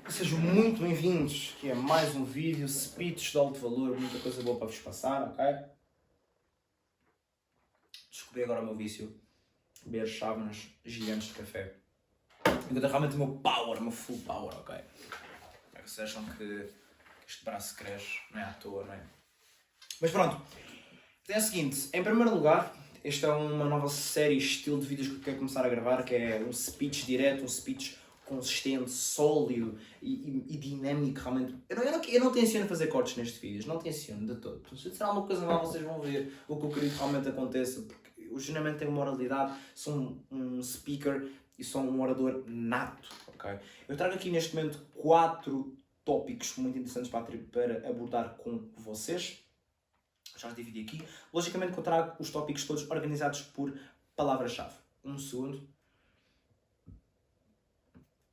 Sejam muito bem-vindos aqui a mais um vídeo, speech de alto valor, muita coisa boa para vos passar, ok? Descobri agora o meu vício, beber chávenas gigantes de café. Enquanto realmente o meu power, o meu full power, ok? É que vocês acham que este braço cresce, não é à toa, não é? Mas pronto, é o seguinte, em primeiro lugar, esta é uma nova série, estilo de vídeos que eu quero começar a gravar, que é um speech direto, um speech consistente, sólido e dinâmico, realmente. Eu não tenciono fazer cortes nestes vídeos, não tenciono de todo. Se disser alguma coisa mal, vocês vão ver o que eu queria que realmente aconteça, porque eu genuinamente tenho moralidade, sou um speaker e sou um orador nato, ok? Eu trago aqui neste momento 4 tópicos muito interessantes para abordar com vocês. Já os dividi aqui. Logicamente que eu trago os tópicos todos organizados por palavra-chave. Um segundo.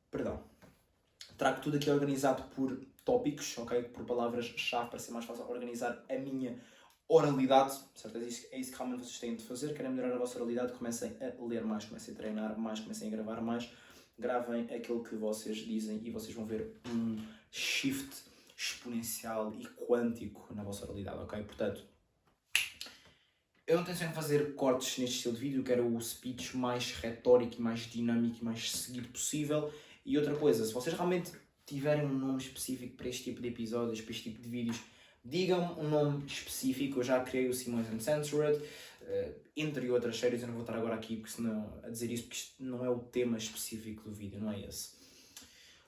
Perdão. Trago tudo aqui organizado por tópicos, ok? Por palavras-chave, para ser mais fácil organizar a minha oralidade. Certo? É isso que realmente vocês têm de fazer. Querem melhorar a vossa oralidade? Comecem a ler mais, comecem a treinar mais, comecem a gravar mais. Gravem aquilo que vocês dizem e vocês vão ver um shift exponencial e quântico na vossa oralidade, ok? Portanto, eu não tenho de fazer cortes neste estilo de vídeo, eu quero o speech mais retórico, mais dinâmico e mais seguido possível. E outra coisa, se vocês realmente tiverem um nome específico para este tipo de episódios, para este tipo de vídeos, digam-me um nome específico. Eu já criei o Simões Uncensored, entre outras séries. Eu não vou estar agora aqui porque senão, a dizer isso, porque isto não é o tema específico do vídeo, não é esse.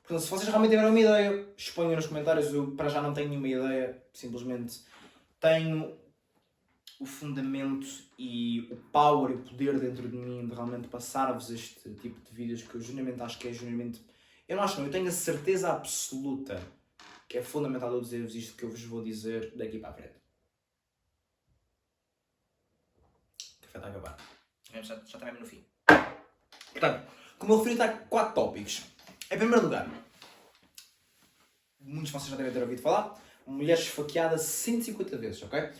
Portanto, se vocês realmente tiverem uma ideia, exponham nos comentários. Eu para já não tenho nenhuma ideia, simplesmente tenho o fundamento e o power e o poder dentro de mim de realmente passar-vos este tipo de vídeos que eu genuinamente acho que é genuinamente... Eu não acho não, eu tenho a certeza absoluta que é fundamental eu dizer-vos isto que eu vos vou dizer daqui para a frente. O café está a acabar. Já está mesmo no fim. Portanto, como eu referi, está 4 tópicos. Em primeiro lugar, muitos de vocês já devem ter ouvido falar, mulher esfaqueada 150 vezes, ok?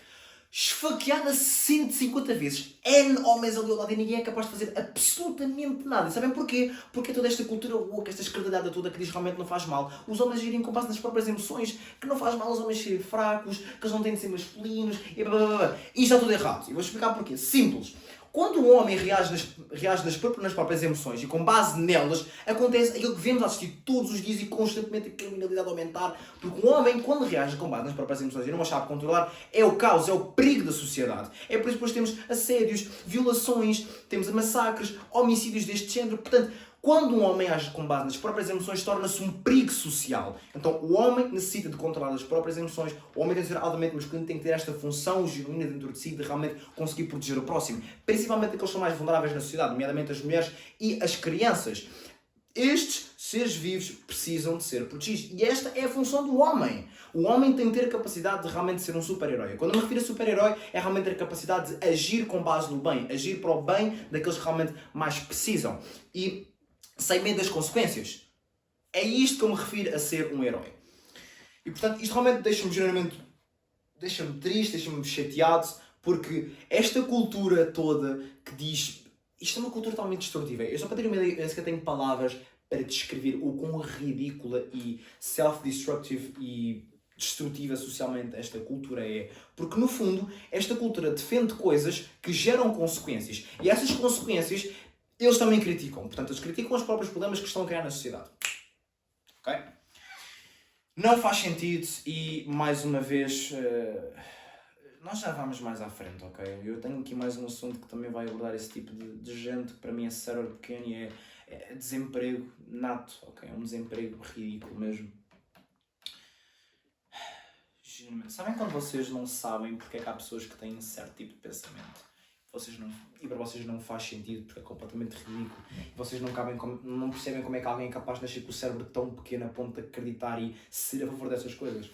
Esfaqueada 150 vezes. N homens ali ao lado e ninguém é capaz de fazer absolutamente nada. E sabem porquê? Porque é toda esta cultura woke, esta esquerdalhada toda que diz que realmente não faz mal. Os homens irem com base nas próprias emoções, que não faz mal os homens serem fracos, que eles não têm de ser masculinos, e blá blá blá. Isto está tudo errado. E vou explicar porquê. Simples. Quando um homem reage nas próprias emoções e com base nelas, acontece aquilo que vemos assistir todos os dias e constantemente a criminalidade aumentar. Porque um homem, quando reage com base nas próprias emoções e não as sabe controlar, é o caos, é o perigo da sociedade. É por isso que depois temos assédios, violações, temos massacres, homicídios deste género. Portanto, quando um homem age com base nas próprias emoções, torna-se um perigo social. Então, o homem necessita de controlar as próprias emoções. O homem tem de ser altamente masculino, tem que ter esta função genuína dentro de si de realmente conseguir proteger o próximo. Principalmente aqueles que são mais vulneráveis na sociedade, nomeadamente as mulheres e as crianças. Estes seres vivos precisam de ser protegidos. E esta é a função do homem. O homem tem que ter a capacidade de realmente ser um super-herói. Quando eu me refiro a super-herói, é realmente ter a capacidade de agir com base no bem. Agir para o bem daqueles que realmente mais precisam. E sem medo das consequências. É isto que eu me refiro a ser um herói. E portanto, isto realmente deixa-me triste, deixa-me chateado, porque esta cultura toda que diz... Isto é uma cultura totalmente destrutiva. Eu só para ter uma ideia, eu sequer tenho palavras para descrever o quão ridícula e self-destructive e destrutiva socialmente esta cultura é. Porque no fundo, esta cultura defende coisas que geram consequências. E essas consequências eles também criticam. Portanto, eles criticam os próprios problemas que estão a criar na sociedade. Ok? Não faz sentido e, mais uma vez, nós já vamos mais à frente, ok? Eu tenho aqui mais um assunto que também vai abordar esse tipo de gente, que para mim é cérebro pequeno e é desemprego nato, ok? É um desemprego ridículo mesmo. Sabem quando vocês não sabem porque é que há pessoas que têm certo tipo de pensamento? E para vocês não faz sentido porque é completamente ridículo. Vocês não percebem como é que alguém é capaz de nascer com o cérebro tão pequeno a ponto de acreditar e ser a favor dessas coisas.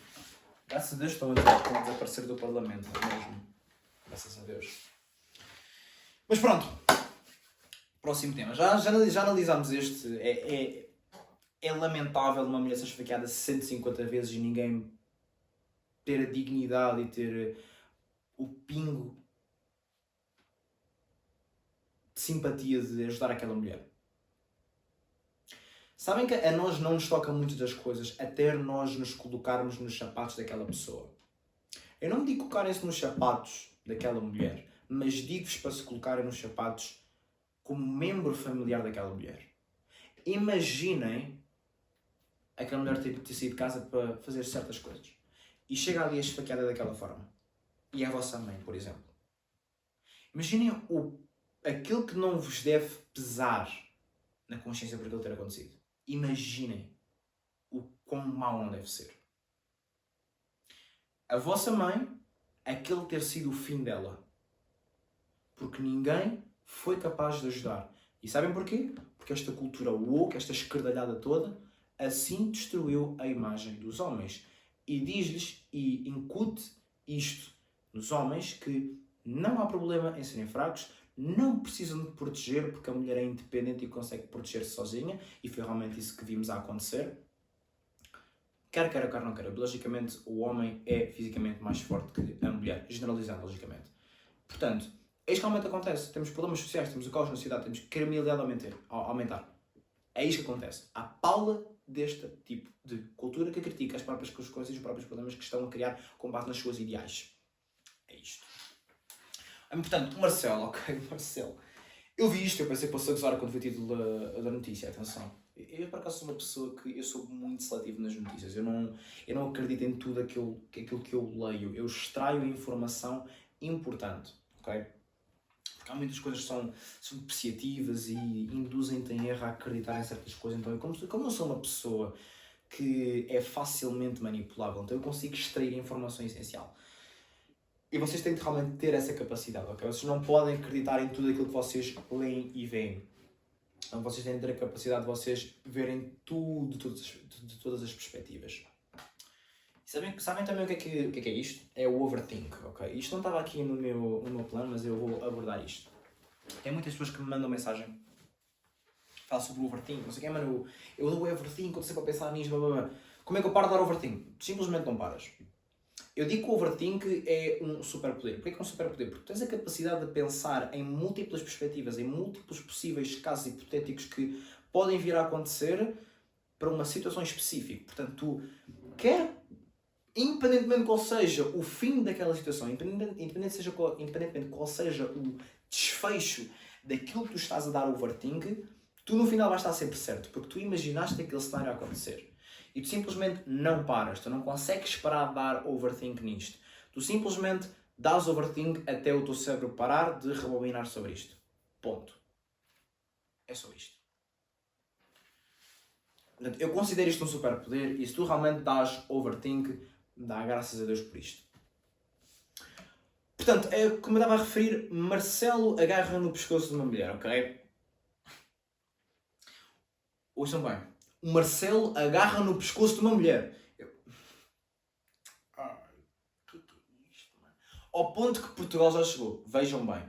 Graças a Deus estão a desaparecer do Parlamento, mesmo. Graças a Deus. Mas pronto. Próximo tema. Já analisámos este. É lamentável uma mulher ser esfaqueada 150 vezes e ninguém ter a dignidade e ter o pingo de simpatia de ajudar aquela mulher. Sabem que a nós não nos toca muito das coisas até nós nos colocarmos nos sapatos daquela pessoa. Eu não me digo colocarem-se nos sapatos daquela mulher, mas digo-vos para se colocarem nos sapatos como membro familiar daquela mulher. Imaginem aquela mulher ter saído de casa para fazer certas coisas e chega ali esfaqueada daquela forma. E é a vossa mãe, por exemplo. Imaginem aquilo que não vos deve pesar na consciência por aquilo ter acontecido. Imaginem o quão mau não deve ser. A vossa mãe, aquele ter sido o fim dela. Porque ninguém foi capaz de ajudar. E sabem porquê? Porque esta cultura woke, esta esquerdalhada toda, assim destruiu a imagem dos homens. E diz-lhes e incute isto nos homens que não há problema em serem fracos, não precisam de proteger porque a mulher é independente e consegue proteger-se sozinha, e foi realmente isso que vimos a acontecer. Quer não quer, biologicamente o homem é fisicamente mais forte que a mulher, generalizando logicamente. Portanto, eis que realmente acontece. Temos problemas sociais, temos o caos na sociedade, temos criminalidade a aumentar. É isto que acontece. Há paula deste tipo de cultura que critica as próprias consequências e os próprios problemas que estão a criar com base nas suas ideais. É isto. Portanto, o Marcelo, ok, Marcelo. Eu vi isto, eu pensei que fosse a gozar quando vi o título da notícia, atenção. Eu, por acaso, sou uma pessoa que eu sou muito seletivo nas notícias. Eu não acredito em tudo aquilo que eu leio. Eu extraio a informação importante, ok? Porque há muitas coisas que são depreciativas e induzem-te em erro a acreditar em certas coisas. Então, como eu sou uma pessoa que é facilmente manipulável, então eu consigo extrair a informação essencial. E vocês têm de realmente ter essa capacidade, ok? Vocês não podem acreditar em tudo aquilo que vocês leem e veem. Então vocês têm de ter a capacidade de vocês verem tudo, de todas as perspectivas. E sabem também o que é isto? É o overthink, ok? Isto não estava aqui no meu plano, mas eu vou abordar isto. Tem muitas pessoas que me mandam mensagem. Fala sobre o overthink, não sei o que, mano. Eu dou o overthink, quando sempre a pensar nisto, blá, blá, blá. Como é que eu paro de dar overthink? Simplesmente não paras. Eu digo que o overthink é um superpoder. Porquê que é um superpoder? Porque tens a capacidade de pensar em múltiplas perspectivas, em múltiplos possíveis casos hipotéticos que podem vir a acontecer para uma situação específica. Portanto, tu independentemente de qual seja o fim daquela situação, independentemente de qual seja o desfecho daquilo que tu estás a dar overthink, tu no final vais estar sempre certo, porque tu imaginaste aquele cenário a acontecer. E tu simplesmente não paras, tu não consegues parar de dar overthink nisto. Tu simplesmente dás overthink até o teu cérebro parar de rebobinar sobre isto. Ponto. É só isto. Portanto, eu considero isto um superpoder e se tu realmente dás overthink, dá graças a Deus por isto. Portanto, como eu estava a referir, Marcelo agarra no pescoço de uma mulher, ok? Ouçam bem. O Marcelo agarra no pescoço de uma mulher. Que é isto, mano? Ao ponto que Portugal já chegou. Vejam bem.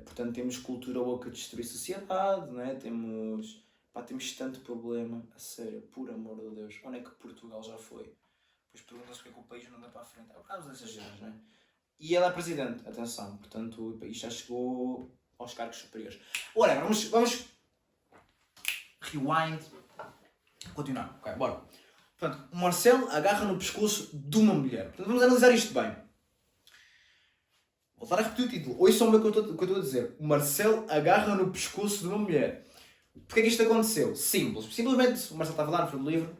Portanto, temos cultura woke a destruir sociedade, não é? Temos tanto problema. A sério, por amor de Deus. Onde é que Portugal já foi? Pois perguntam-se porque é que o país não anda para a frente. É por causa dessas geras, não é? E ela é presidente. Atenção. Portanto, o país já chegou aos cargos superiores. Ora, vamos rewind. Continuar. Ok, bora. Portanto, o Marcelo agarra no pescoço de uma mulher. Portanto, vamos analisar isto bem. Vou voltar a repetir o título. Ouçam bem o que eu estou a dizer. O Marcelo agarra no pescoço de uma mulher. Porquê é que isto aconteceu? Simples. Simplesmente, o Marcelo estava lá no fim do livro.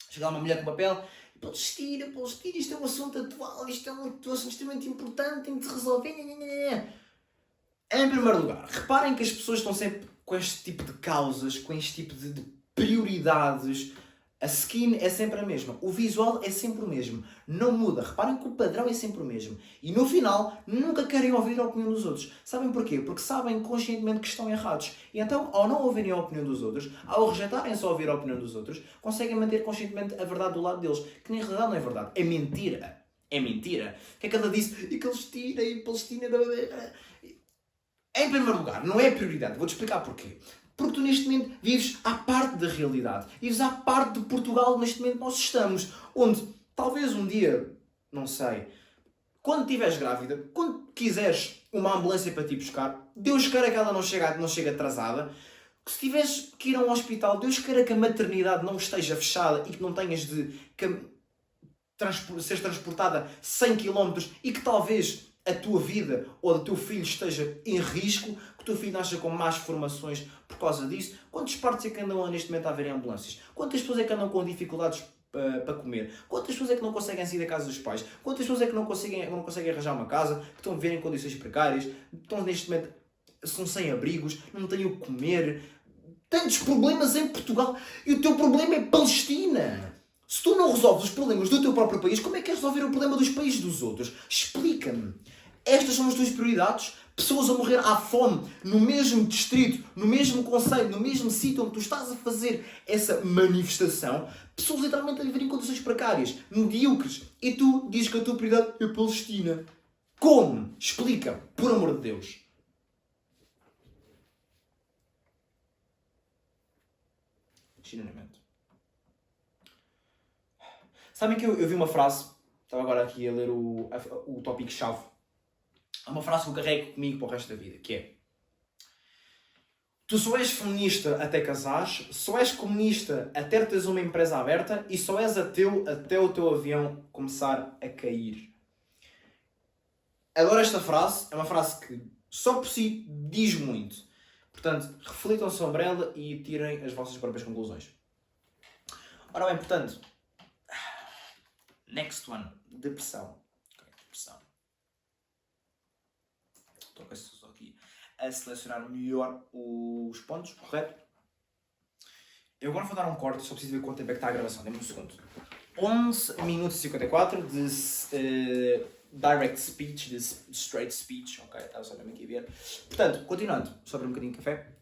Chega lá uma mulher com papel. Palestina, isto é um assunto atual. Isto é um assunto extremamente importante. Tem de se resolver. Em primeiro lugar, reparem que as pessoas estão sempre com este tipo de causas, com este tipo de prioridades. A skin é sempre a mesma. O visual é sempre o mesmo. Não muda. Reparem que o padrão é sempre o mesmo. E no final, nunca querem ouvir a opinião dos outros. Sabem porquê? Porque sabem conscientemente que estão errados. E então, ao não ouvirem a opinião dos outros, ao rejeitarem só ouvir a opinião dos outros, conseguem manter conscientemente a verdade do lado deles. Que na realidade não é verdade. É mentira. É mentira. O que é que ela disse? E Palestina, e Palestina... Em primeiro lugar, não é a prioridade. Vou-te explicar porquê. Porque tu neste momento vives à parte da realidade. Vives à parte de Portugal neste momento nós estamos. Onde talvez um dia, não sei, quando estiveres grávida, quando quiseres uma ambulância para te buscar, Deus queira que ela não chegue atrasada, que se tiveres que ir a um hospital, Deus queira que a maternidade não esteja fechada e que não tenhas de ser transportada 100 km e que talvez a tua vida ou do teu filho esteja em risco, que o teu filho nasça com más formações por causa disso. Quantos partos é que andam neste momento a haver em ambulâncias? Quantas pessoas é que andam com dificuldades para comer? Quantas pessoas é que não conseguem sair da casa dos pais? Quantas pessoas é que não conseguem arranjar uma casa, que estão a viver em condições precárias, estão neste momento, são sem abrigos, não têm o que comer? Tantos problemas em Portugal e o teu problema é Palestina. Se tu não resolves os problemas do teu próprio país, como é que queres resolver o problema dos países dos outros? Explica-me. Estas são as tuas prioridades? Pessoas a morrer à fome no mesmo distrito, no mesmo concelho, no mesmo sítio onde tu estás a fazer essa manifestação, pessoas literalmente a viver em condições precárias, medíocres, e tu dizes que a tua prioridade é a Palestina. Como? Explica, por amor de Deus. Chinamento. Sabem que eu vi uma frase, estava agora aqui a ler o tópico-chave, é uma frase que eu carrego comigo para o resto da vida, que é: tu só és feminista até casares, só és comunista até teres uma empresa aberta e só és ateu até o teu avião começar a cair. Adoro esta frase, é uma frase que só por si diz muito. Portanto, reflitam sobre ela e tirem as vossas próprias conclusões. Ora bem, portanto, next one, depressão. Okay, depressão. Estou aqui a selecionar melhor os pontos, correto? Eu agora vou dar um corte, só preciso ver quanto tempo é que está a gravação, dê-me um segundo. 11 minutos e 54 de direct speech, de straight speech, ok? Estava só mesmo aqui a ver. Portanto, continuando, sobre um bocadinho de café.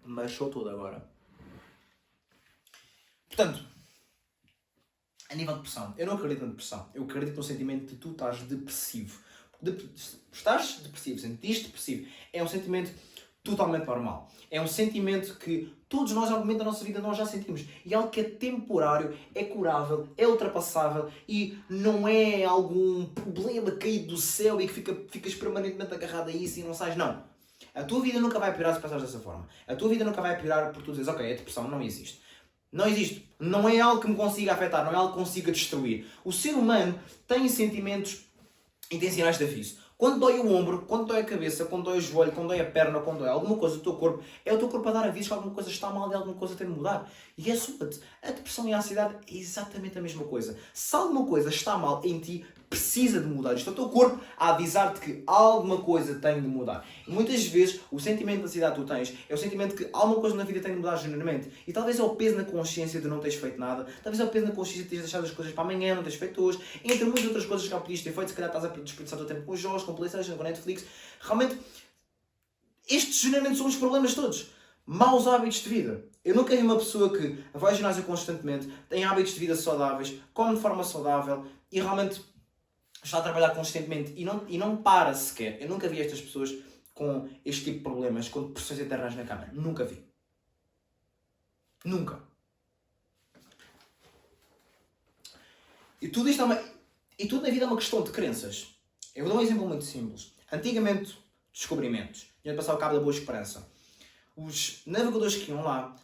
Machou tudo agora. Portanto, a nível de depressão, eu não acredito na depressão. Eu acredito no sentimento de tu estás depressivo. Estás depressivo, sentiste depressivo. É um sentimento totalmente normal. É um sentimento que todos nós, em algum momento da nossa vida, nós já sentimos. E é algo que é temporário, é curável, é ultrapassável e não é algum problema caído do céu e que ficas permanentemente agarrado a isso e não sais. Não. A tua vida nunca vai piorar se pensares dessa forma. A tua vida nunca vai piorar porque tu dizes, ok, a depressão não existe. Não existe. Não é algo que me consiga afetar, não é algo que consiga destruir. O ser humano tem sentimentos intencionais de aviso. Quando dói o ombro, quando dói a cabeça, quando dói o joelho, quando dói a perna, quando dói alguma coisa do teu corpo, é o teu corpo a dar aviso que alguma coisa está mal e alguma coisa tem de mudar. E é súbito. A depressão e a ansiedade é exatamente a mesma coisa. Se alguma coisa está mal em ti, precisa de mudar. Isto é o teu corpo a avisar-te que alguma coisa tem de mudar. E muitas vezes o sentimento de ansiedade que tu tens é o sentimento que alguma coisa na vida tem de mudar genuinamente. E talvez é o peso na consciência de não teres feito nada. Talvez é o peso na consciência de teres deixado as coisas para amanhã, não teres feito hoje. Entre muitas outras coisas que já podias ter feito. Se calhar estás a desperdiçar o teu tempo com os jogos, com PlayStation, com Netflix. Realmente, estes genuinamente são os problemas todos. Maus hábitos de vida. Eu nunca vi uma pessoa que vai ao ginásio constantemente, tem hábitos de vida saudáveis, come de forma saudável e realmente está a trabalhar constantemente e não para sequer. Eu nunca vi estas pessoas com este tipo de problemas, com depressões internas na cama. Nunca vi. Nunca. E tudo na vida é uma questão de crenças. Eu vou dar um exemplo muito simples. Antigamente, descobrimentos. Iam passar o Cabo da Boa Esperança. Os navegadores que iam lá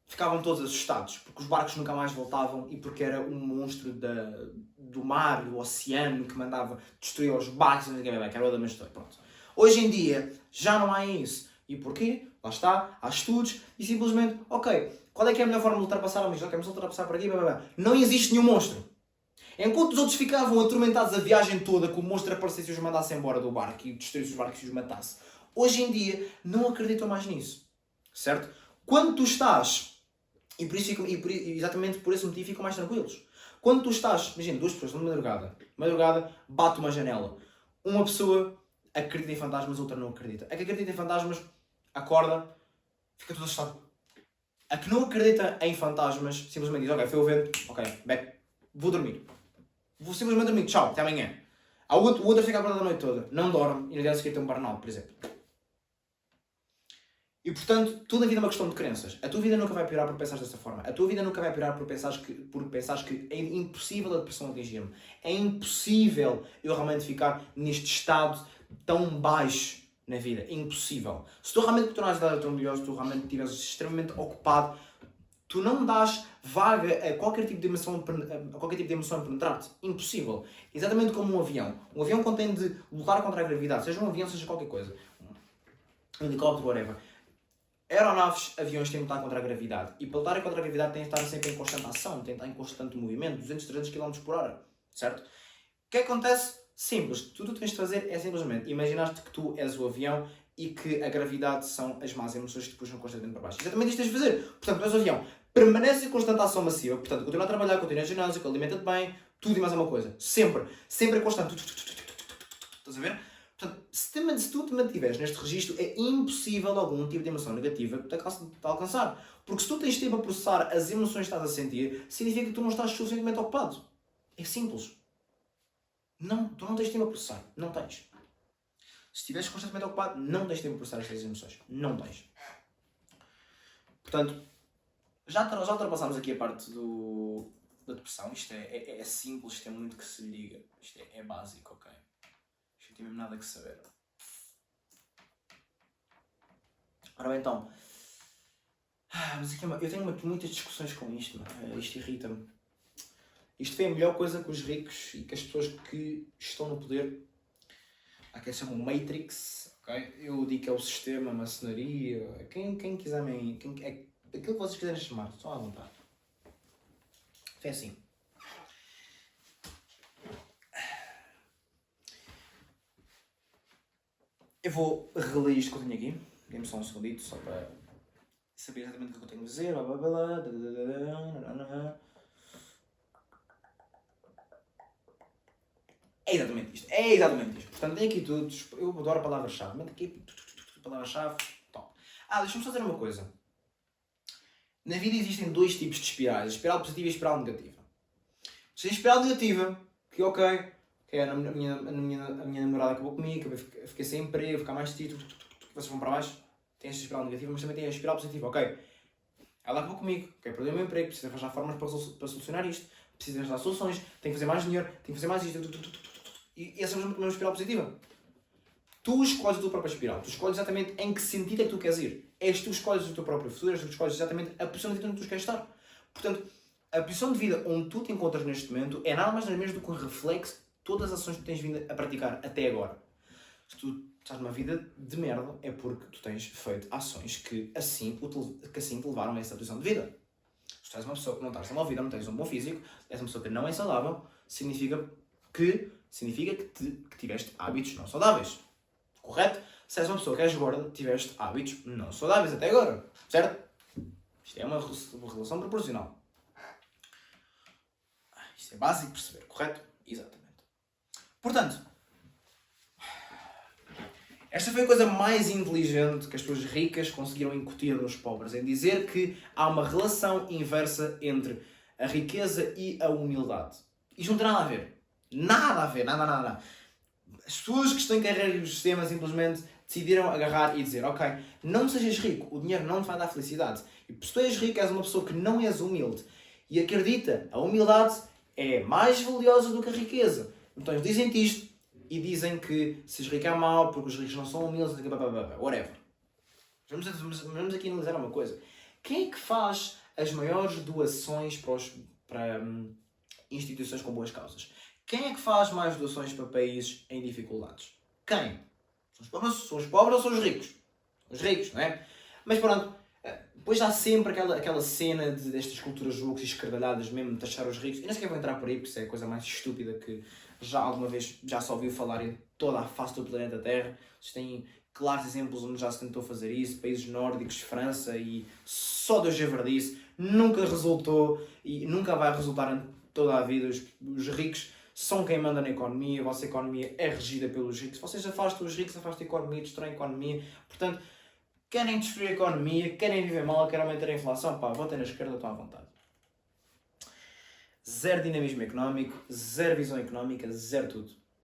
ficavam todos assustados, porque os barcos nunca mais voltavam e porque era um monstro do mar, do oceano, que mandava destruir os barcos, que era o da minha história. Pronto. Hoje em dia, já não há isso. E porquê? Lá está, há estudos e simplesmente, ok, qual é que é a melhor forma de ultrapassar a Ok, vamos ultrapassar por aqui, não existe nenhum monstro. Enquanto os outros ficavam atormentados a viagem toda, que o monstro aparecesse e os mandasse embora do barco e destruísse os barcos e os matasse, hoje em dia não acreditam mais nisso. Certo? Quando tu estás, exatamente por esse motivo ficam mais tranquilos. Quando tu estás, imagina, duas pessoas de madrugada, bate uma janela. Uma pessoa acredita em fantasmas, outra não acredita. A que acredita em fantasmas, acorda, fica tudo assustado. A que não acredita em fantasmas, simplesmente diz, ok, foi o vento, ok, back, vou dormir. Vou simplesmente dormir, tchau, até amanhã. O outro fica acordado a noite toda, não dorme e no dia seguinte tem um burnout, por exemplo. E portanto, tudo na vida é uma questão de crenças. A tua vida nunca vai piorar por pensares dessa forma. A tua vida nunca vai piorar por pensares que é impossível a depressão atingir-me. É impossível eu realmente ficar neste estado tão baixo na vida. É impossível. Se tu realmente tornares a dar melhor, se tu realmente estiveres extremamente ocupado, tu não dás vaga a qualquer tipo de emoção a penetrar-te. Impossível. Exatamente como um avião. Um avião contém de lutar contra a gravidade. Seja um avião, seja qualquer coisa. Um helicóptero, whatever. Aeronaves, aviões têm de lutar contra a gravidade. E para lutar contra a gravidade têm de estar sempre em constante ação, têm de estar em constante movimento, 200, 300 km por hora. Certo? O que acontece? Simples. Tudo o que tens de fazer é simplesmente imaginar-te que tu és o avião e que a gravidade são as más emoções que te puxam constantemente para baixo. Exatamente isto tens de fazer. Portanto, tu és o avião. Permanece em constante ação massiva. Portanto, continua a trabalhar, continua a ginásio, alimenta-te bem, tudo e mais uma coisa. Sempre. Sempre em constante. Estás a ver? Portanto, se tu te mantiveres neste registro, é impossível algum tipo de emoção negativa te alcançar. Porque se tu tens tempo a processar as emoções que estás a sentir, significa que tu não estás suficientemente ocupado. É simples. Não, tu não tens tempo a processar. Não tens. Se estiveres constantemente ocupado, não tens tempo a processar estas emoções. Não tens. Portanto, já ultrapassámos aqui a parte da depressão. Isto é simples, isto é muito que se liga. Isto é básico, ok? Isto não tem mesmo nada que saber. Ora bem, então. Mas aqui, eu tenho muitas discussões com isto, mano. Isto irrita-me. Isto foi a melhor coisa que os ricos e que as pessoas que estão no poder, há quem chama o Matrix, ok? Eu digo que é o sistema, a maçonaria, quem quiser, aquilo que vocês quiserem chamar, só à vontade. É assim. Eu vou reler isto que eu tenho aqui, dê-me só um segundito, só para saber exatamente o que eu tenho a dizer. É exatamente isto. É exatamente isto. Portanto, tem aqui tudo. Eu adoro a palavra-chave. Mete aqui palavra-chave. Top. Deixa-me só dizer uma coisa. Na vida existem dois tipos de espirais. A espiral positiva e a espiral negativa. Se a espiral negativa, que ok, a minha namorada acabou comigo, eu fiquei sem emprego, ficar mais título, vocês vão para baixo. Tem esta espiral negativa, mas também tem a espiral positiva, ok. Ela acabou comigo, ok, perdeu o meu emprego, preciso arranjar formas para solucionar isto, preciso arranjar soluções, tenho que fazer mais dinheiro, tenho que fazer mais isto, e essa é uma espiral positiva. Tu escolhes a tua própria espiral, tu escolhes exatamente em que sentido é que tu queres ir. És tu que escolhes o teu próprio futuro, és tu que escolhes exatamente a posição de vida onde tu queres estar. Portanto, a posição de vida onde tu te encontras neste momento é nada mais nem menos do que um reflexo de todas as ações que tens vindo a praticar até agora. Se tu estás numa vida de merda, é porque tu tens feito ações que assim te levaram a essa posição de vida. Se tu és uma pessoa que não estás numa vida, não tens um bom físico, és uma pessoa que não é saudável, significa que tiveste hábitos não saudáveis. Correto? Se és uma pessoa que és gorda, tiveste hábitos não saudáveis até agora. Certo? Isto é uma relação proporcional. Isto é básico de perceber, correto? Exatamente. Portanto, esta foi a coisa mais inteligente que as pessoas ricas conseguiram incutir nos pobres, em dizer que há uma relação inversa entre a riqueza e a humildade. Isto não tem nada a ver. Nada a ver, nada. As pessoas que estão em carreira no sistema simplesmente decidiram agarrar e dizer, ok, não sejas rico, o dinheiro não te vai dar felicidade. E se tu és rico, és uma pessoa que não és humilde. E acredita, a humildade é mais valiosa do que a riqueza. Então eles dizem-te isto e dizem que seres rico é mau, porque os ricos não são humildes, whatever. Vamos aqui analisar uma coisa. Quem é que faz as maiores doações para instituições com boas causas? Quem é que faz mais doações para países em dificuldades? Quem? São os pobres ou são os ricos? Os ricos, não é? Mas pronto, depois há sempre aquela cena destas culturas julgos e escardalhadas mesmo de taxar os ricos. Eu nem sequer vou entrar por aí, porque isso é a coisa mais estúpida que já alguma vez já se ouviu falar em toda a face do planeta Terra. Vocês têm claros exemplos onde já se tentou fazer isso, países nórdicos, França, e só Deus javardice, nunca resultou e nunca vai resultar em toda a vida. Os ricos são quem manda na economia, a vossa economia é regida pelos ricos. Vocês afastam os ricos, afastam a economia, destroem a economia. Portanto, querem destruir a economia, querem viver mal, querem aumentar a inflação, votem na esquerda, estão à vontade. Zero dinamismo económico, zero visão económica, zero tudo.